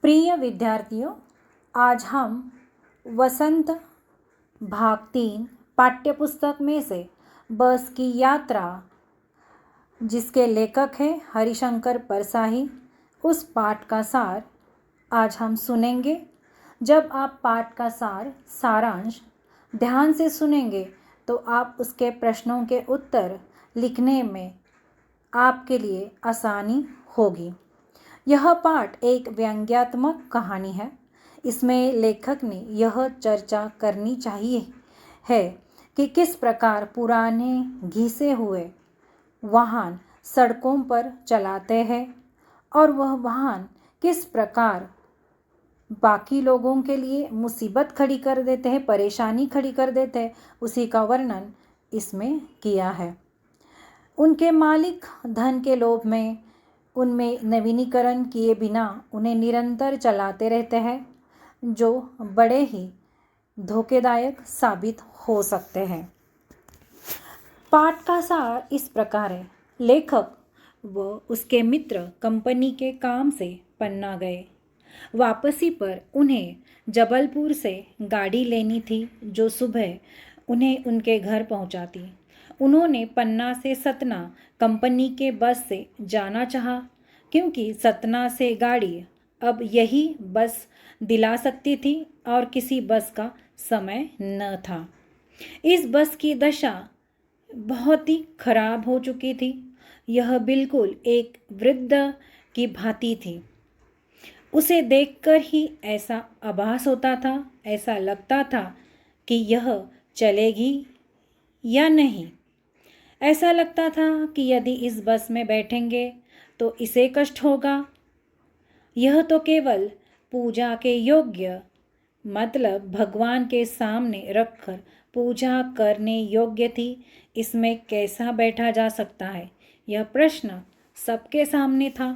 प्रिय विद्यार्थियों, आज हम वसंत भाग 3 पाठ्यपुस्तक में से बस की यात्रा, जिसके लेखक हैं हरिशंकर परसाही, उस पाठ का सार आज हम सुनेंगे। जब आप पाठ का सारांश ध्यान से सुनेंगे तो आप उसके प्रश्नों के उत्तर लिखने में आपके लिए आसानी होगी। यह पाठ एक व्यंग्यात्मक कहानी है। इसमें लेखक ने यह चर्चा करनी चाहिए है कि किस प्रकार पुराने घिसे हुए वाहन सड़कों पर चलाते हैं और वह वाहन किस प्रकार बाकी लोगों के लिए मुसीबत खड़ी कर देते हैं, परेशानी खड़ी कर देते हैं, उसी का वर्णन इसमें किया है। उनके मालिक धन के लोभ में उनमें नवीनीकरण किए बिना उन्हें निरंतर चलाते रहते हैं, जो बड़े ही धोखेदायक साबित हो सकते हैं। पाठ का सार इस प्रकार है। लेखक व उसके मित्र कंपनी के काम से पन्ना गए। वापसी पर उन्हें जबलपुर से गाड़ी लेनी थी जो सुबह उन्हें उनके घर पहुंचाती। उन्होंने पन्ना से सतना कंपनी के बस से जाना चाहा, क्योंकि सतना से गाड़ी अब यही बस दिला सकती थी और किसी बस का समय न था। इस बस की दशा बहुत ही खराब हो चुकी थी। यह बिल्कुल एक वृद्ध की भांति थी। उसे देखकर ही ऐसा आभास होता था, ऐसा लगता था कि यह चलेगी या नहीं। ऐसा लगता था कि यदि इस बस में बैठेंगे तो इसे कष्ट होगा। यह तो केवल पूजा के योग्य, मतलब भगवान के सामने रखकर पूजा करने योग्य थी। इसमें कैसा बैठा जा सकता है, यह प्रश्न सबके सामने था।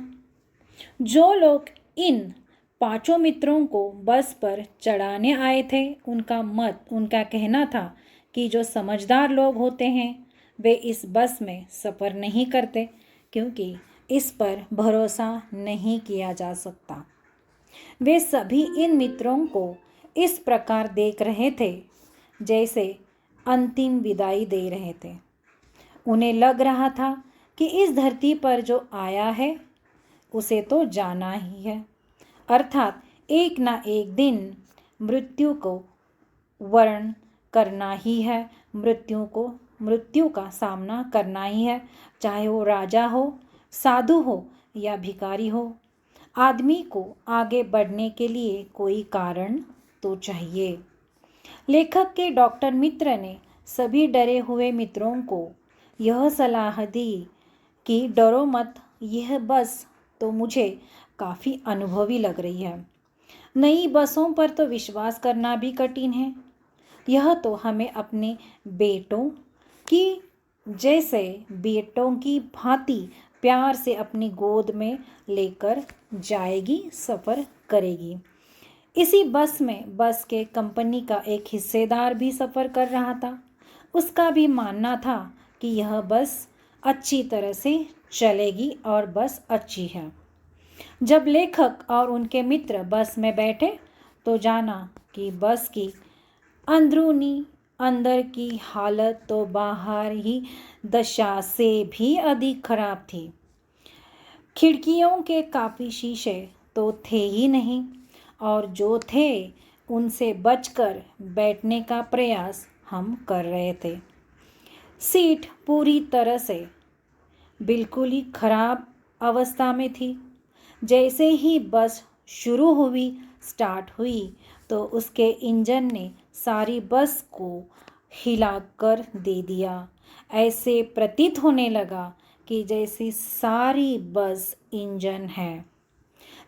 जो लोग इन 5 मित्रों को बस पर चढ़ाने आए थे, उनका कहना था कि जो समझदार लोग होते हैं वे इस बस में सफ़र नहीं करते, क्योंकि इस पर भरोसा नहीं किया जा सकता। वे सभी इन मित्रों को इस प्रकार देख रहे थे जैसे अंतिम विदाई दे रहे थे। उन्हें लग रहा था कि इस धरती पर जो आया है उसे तो जाना ही है, अर्थात एक ना एक दिन मृत्यु को वर्ण करना ही है, मृत्यु का सामना करना ही है, चाहे वो राजा हो, साधु हो या भिखारी हो। आदमी को आगे बढ़ने के लिए कोई कारण तो चाहिए। लेखक के डॉक्टर मित्र ने सभी डरे हुए मित्रों को यह सलाह दी कि डरो मत, यह बस तो मुझे काफ़ी अनुभवी लग रही है। नई बसों पर तो विश्वास करना भी कठिन है। यह तो हमें अपने बेटों की भांति प्यार से अपनी गोद में लेकर जाएगी, सफ़र करेगी। इसी बस में बस के कंपनी का एक हिस्सेदार भी सफ़र कर रहा था। उसका भी मानना था कि यह बस अच्छी तरह से चलेगी और बस अच्छी है। जब लेखक और उनके मित्र बस में बैठे तो जाना कि बस की अंदर की हालत तो बाहर ही दशा से भी अधिक खराब थी। खिड़कियों के काफ़ी शीशे तो थे ही नहीं, और जो थे उनसे बचकर बैठने का प्रयास हम कर रहे थे। सीट पूरी तरह से बिल्कुल ही खराब अवस्था में थी। जैसे ही बस स्टार्ट हुई तो उसके इंजन ने सारी बस को हिलाकर दे दिया। ऐसे प्रतीत होने लगा कि जैसी सारी बस इंजन है।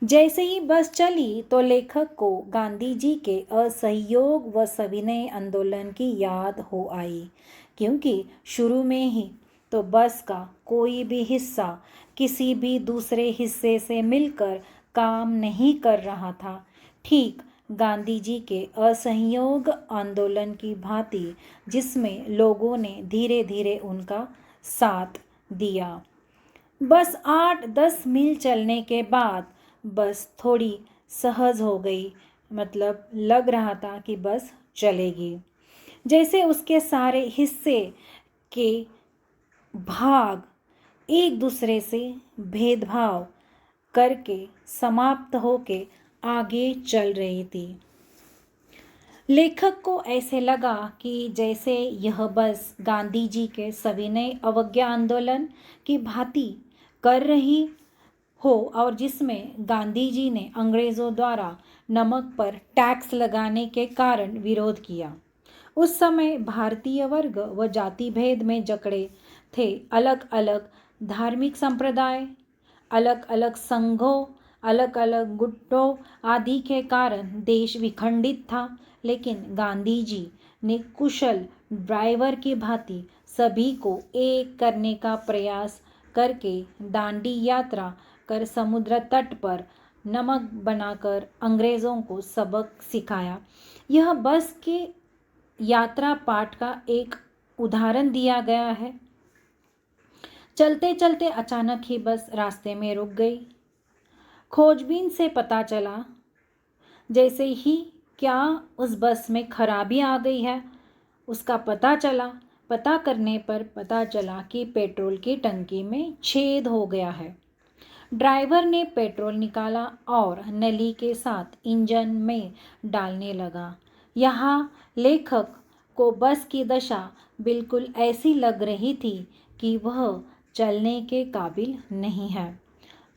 जैसे ही बस चली तो लेखक को गांधी जी के असहयोग व सविनय आंदोलन की याद हो आई, क्योंकि शुरू में ही तो बस का कोई भी हिस्सा किसी भी दूसरे हिस्से से मिलकर काम नहीं कर रहा था। ठीक गांधी जी के असहयोग आंदोलन की भांति, जिसमें लोगों ने धीरे धीरे उनका साथ दिया। बस 8-10 मील चलने के बाद बस थोड़ी सहज हो गई, मतलब लग रहा था कि बस चलेगी। जैसे उसके सारे हिस्से के भाग एक दूसरे से भेदभाव करके समाप्त होके आगे चल रही थी। लेखक को ऐसे लगा कि जैसे यह बस गांधी जी के सविनय अवज्ञा आंदोलन की भांति कर रही हो, और जिसमें गांधी जी ने अंग्रेज़ों द्वारा नमक पर टैक्स लगाने के कारण विरोध किया। उस समय भारतीय वर्ग व जाति भेद में जकड़े थे अलग अलग धार्मिक संप्रदाय, अलग अलग संघों, अलग अलग गुटों आदि के कारण देश विखंडित था। लेकिन गांधी जी ने कुशल ड्राइवर की भांति सभी को एक करने का प्रयास करके दांडी यात्रा कर समुद्र तट पर नमक बनाकर अंग्रेज़ों को सबक सिखाया। यह बस के यात्रा पाठ का एक उदाहरण दिया गया है। चलते चलते अचानक ही बस रास्ते में रुक गई। खोजबीन से पता चला जैसे ही क्या उस बस में खराबी आ गई है, उसका पता करने पर पता चला कि पेट्रोल की टंकी में छेद हो गया है। ड्राइवर ने पेट्रोल निकाला और नली के साथ इंजन में डालने लगा। यहाँ लेखक को बस की दशा बिल्कुल ऐसी लग रही थी कि वह चलने के काबिल नहीं है।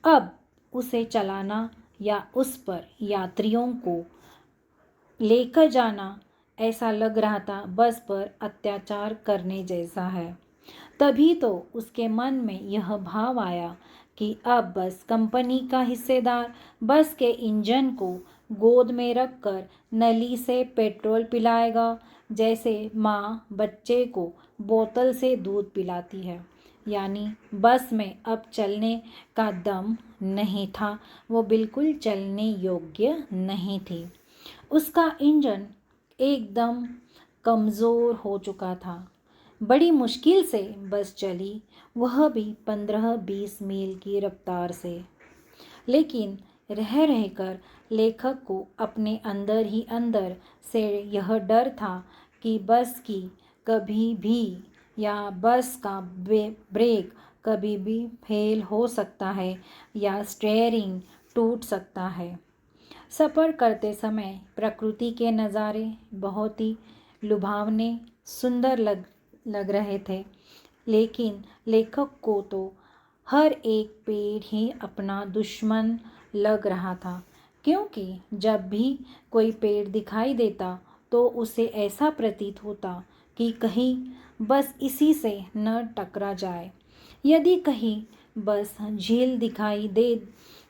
अब उसे चलाना या उस पर यात्रियों को लेकर जाना ऐसा लग रहा था बस पर अत्याचार करने जैसा है। तभी तो उसके मन में यह भाव आया कि अब बस कंपनी का हिस्सेदार बस के इंजन को गोद में रखकर नली से पेट्रोल पिलाएगा, जैसे माँ बच्चे को बोतल से दूध पिलाती है। यानी बस में अब चलने का दम नहीं था, वो बिल्कुल चलने योग्य नहीं थी। उसका इंजन एकदम कमज़ोर हो चुका था। बड़ी मुश्किल से बस चली, वह भी 15-20 मील की रफ्तार से। लेकिन रह रहकर लेखक को अपने अंदर ही अंदर से यह डर था कि बस की कभी भी या बस का ब्रेक कभी भी फेल हो सकता है या स्टीयरिंग टूट सकता है। सफ़र करते समय प्रकृति के नज़ारे बहुत ही लुभावने सुंदर लग रहे थे, लेकिन लेखक को तो हर एक पेड़ ही अपना दुश्मन लग रहा था, क्योंकि जब भी कोई पेड़ दिखाई देता तो उसे ऐसा प्रतीत होता कि कहीं बस इसी से न टकरा जाए। यदि कहीं बस झील दिखाई दे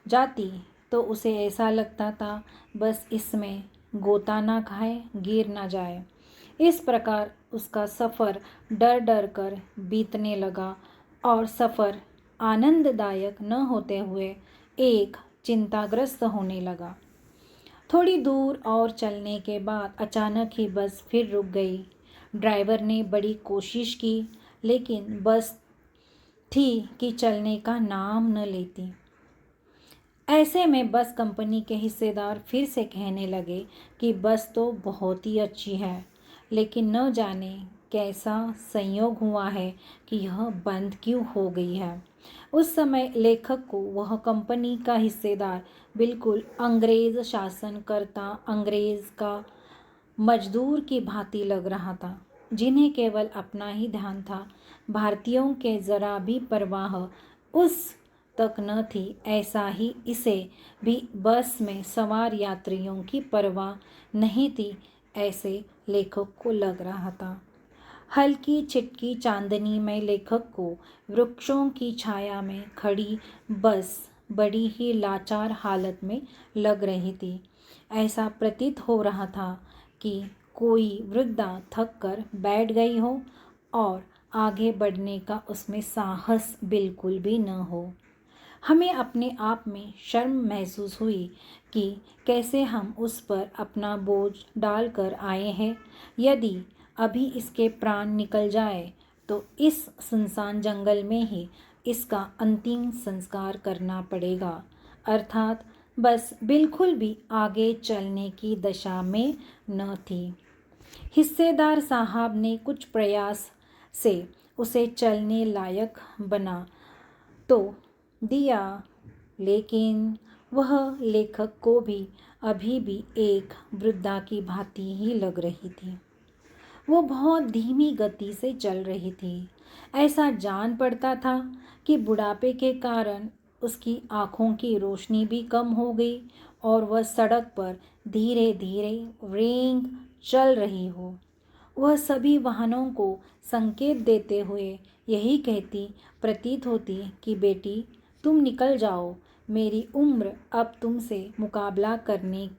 जाती तो उसे ऐसा लगता था बस इसमें गोता ना खाए, गिर ना जाए। इस प्रकार उसका सफ़र डर डर कर बीतने लगा और सफ़र आनंददायक न होते हुए एक चिंताग्रस्त होने लगा। थोड़ी दूर और चलने के बाद अचानक ही बस फिर रुक गई। ड्राइवर ने बड़ी कोशिश की, लेकिन बस थी कि चलने का नाम न लेती। ऐसे में बस कंपनी के हिस्सेदार फिर से कहने लगे कि बस तो बहुत ही अच्छी है, लेकिन न जाने कैसा संयोग हुआ है कि यह बंद क्यों हो गई है। उस समय लेखक को वह कंपनी का हिस्सेदार बिल्कुल अंग्रेज़ शासनकर्ता, अंग्रेज़ का मजदूर की भांति लग रहा था, जिन्हें केवल अपना ही ध्यान था। भारतीयों के ज़रा भी परवाह उस तक न थी। ऐसा ही इसे भी बस में सवार यात्रियों की परवाह नहीं थी, ऐसे लेखक को लग रहा था। हल्की छिटकी चांदनी में लेखक को वृक्षों की छाया में खड़ी बस बड़ी ही लाचार हालत में लग रही थी। ऐसा प्रतीत हो रहा था कि कोई वृद्धा थक कर बैठ गई हो और आगे बढ़ने का उसमें साहस बिल्कुल भी न हो। हमें अपने आप में शर्म महसूस हुई कि कैसे हम उस पर अपना बोझ डालकर आए हैं। यदि अभी इसके प्राण निकल जाए तो इस सुनसान जंगल में ही इसका अंतिम संस्कार करना पड़ेगा, अर्थात बस बिल्कुल भी आगे चलने की दशा में न थी। हिस्सेदार साहब ने कुछ प्रयास से उसे चलने लायक बना तो दिया, लेकिन वह लेखक को भी अभी भी एक वृद्धा की भांति ही लग रही थी। वो बहुत धीमी गति से चल रही थी। ऐसा जान पड़ता था कि बुढ़ापे के कारण उसकी आँखों की रोशनी भी कम हो गई और वह सड़क पर धीरे धीरे रेंग चल रही हो। वह सभी वाहनों को संकेत देते हुए यही कहती प्रतीत होती कि बेटी, तुम निकल जाओ, मेरी उम्र अब तुमसे मुकाबला करने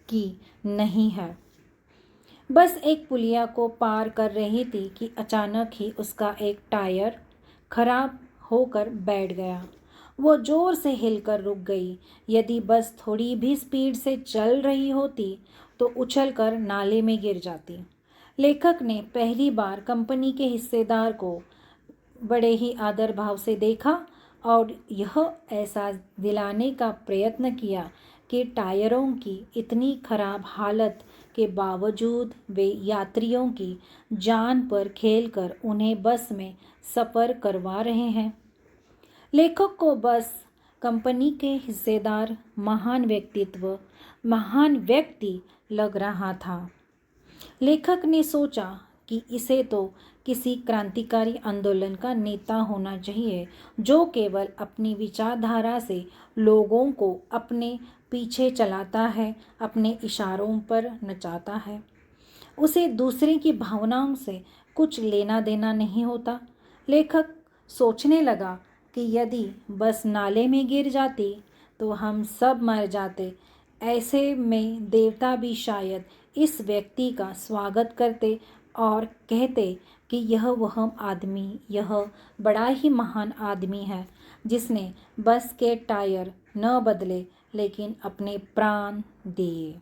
की नहीं है। बस एक पुलिया को पार कर रही थी कि अचानक ही उसका एक टायर खराब होकर बैठ गया। वो जोर से हिलकर रुक गई। यदि बस थोड़ी भी स्पीड से चल रही होती तो उछलकर नाले में गिर जाती। लेखक ने पहली बार कंपनी के हिस्सेदार को बड़े ही आदर भाव से देखा और यह एहसास दिलाने का प्रयत्न किया कि टायरों की इतनी खराब हालत के बावजूद वे यात्रियों की जान पर खेलकर उन्हें बस में सफ़र करवा रहे हैं। लेखक को बस कंपनी के हिस्सेदार महान व्यक्ति लग रहा था। लेखक ने सोचा कि इसे तो किसी क्रांतिकारी आंदोलन का नेता होना चाहिए जो केवल अपनी विचारधारा से लोगों को अपने पीछे चलाता है, अपने इशारों पर नचाता है। उसे दूसरे की भावनाओं से कुछ लेना देना नहीं होता। लेखक सोचने लगा कि यदि बस नाले में गिर जाती तो हम सब मर जाते। ऐसे में देवता भी शायद इस व्यक्ति का स्वागत करते और कहते कि यह बड़ा ही महान आदमी है जिसने बस के टायर न बदले लेकिन अपने प्राण दिए।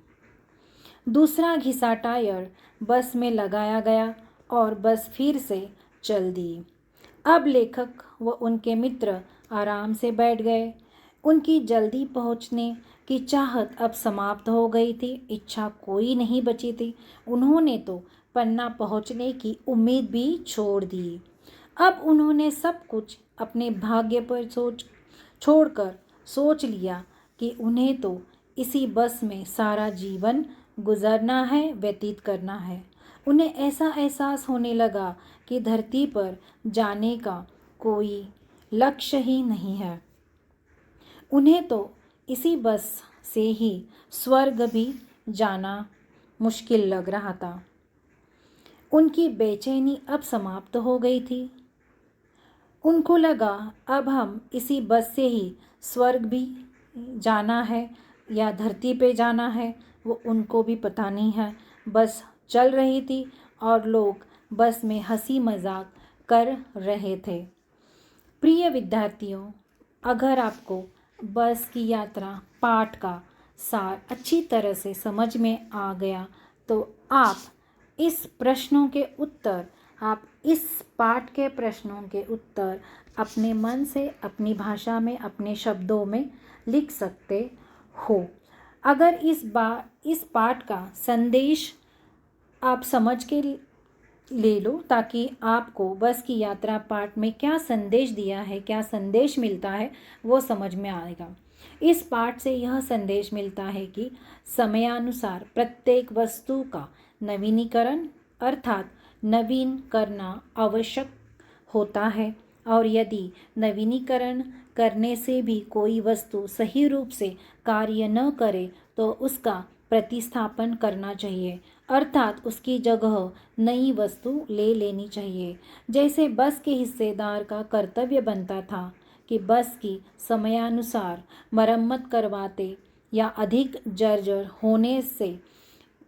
दूसरा घिसा टायर बस में लगाया गया और बस फिर से चल दी। अब लेखक व उनके मित्र आराम से बैठ गए। उनकी जल्दी पहुंचने की चाहत अब समाप्त हो गई थी। इच्छा कोई नहीं बची थी। उन्होंने तो पन्ना पहुंचने की उम्मीद भी छोड़ दी। अब उन्होंने सब कुछ अपने भाग्य पर छोड़कर सोच लिया कि उन्हें तो इसी बस में सारा जीवन गुजरना है, व्यतीत करना है। उन्हें ऐसा एहसास होने लगा कि धरती पर जाने का कोई लक्ष्य ही नहीं है। उन्हें तो इसी बस से ही स्वर्ग भी जाना मुश्किल लग रहा था। उनकी बेचैनी अब समाप्त हो गई थी। उनको लगा अब हम इसी बस से ही स्वर्ग भी जाना है या धरती पे जाना है, वो उनको भी पता नहीं है। बस चल रही थी और लोग बस में हंसी मजाक कर रहे थे। प्रिय विद्यार्थियों, अगर आपको बस की यात्रा पाठ का सार अच्छी तरह से समझ में आ गया तो आप इस पाठ के प्रश्नों के उत्तर अपने मन से, अपनी भाषा में, अपने शब्दों में लिख सकते हो। अगर इस पाठ का संदेश आप समझ के ले लो ताकि आपको बस की यात्रा पाठ में क्या संदेश दिया है, क्या संदेश मिलता है, वो समझ में आएगा। इस पाठ से यह संदेश मिलता है कि समयानुसार प्रत्येक वस्तु का नवीनीकरण अर्थात नवीन करना आवश्यक होता है और यदि नवीनीकरण करने से भी कोई वस्तु सही रूप से कार्य न करे तो उसका प्रतिस्थापन करना चाहिए अर्थात उसकी जगह नई वस्तु ले लेनी चाहिए। जैसे बस के हिस्सेदार का कर्तव्य बनता था कि बस की समयानुसार मरम्मत करवाते या अधिक जर्जर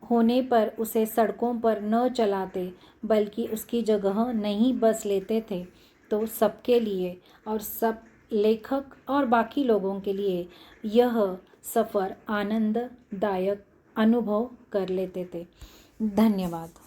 होने पर उसे सड़कों पर न चलाते बल्कि उसकी जगह नई बस लेते थे, तो सबके लिए और सब लेखक और बाकी लोगों के लिए यह सफ़र आनंददायक अनुभव कर लेते थे। धन्यवाद।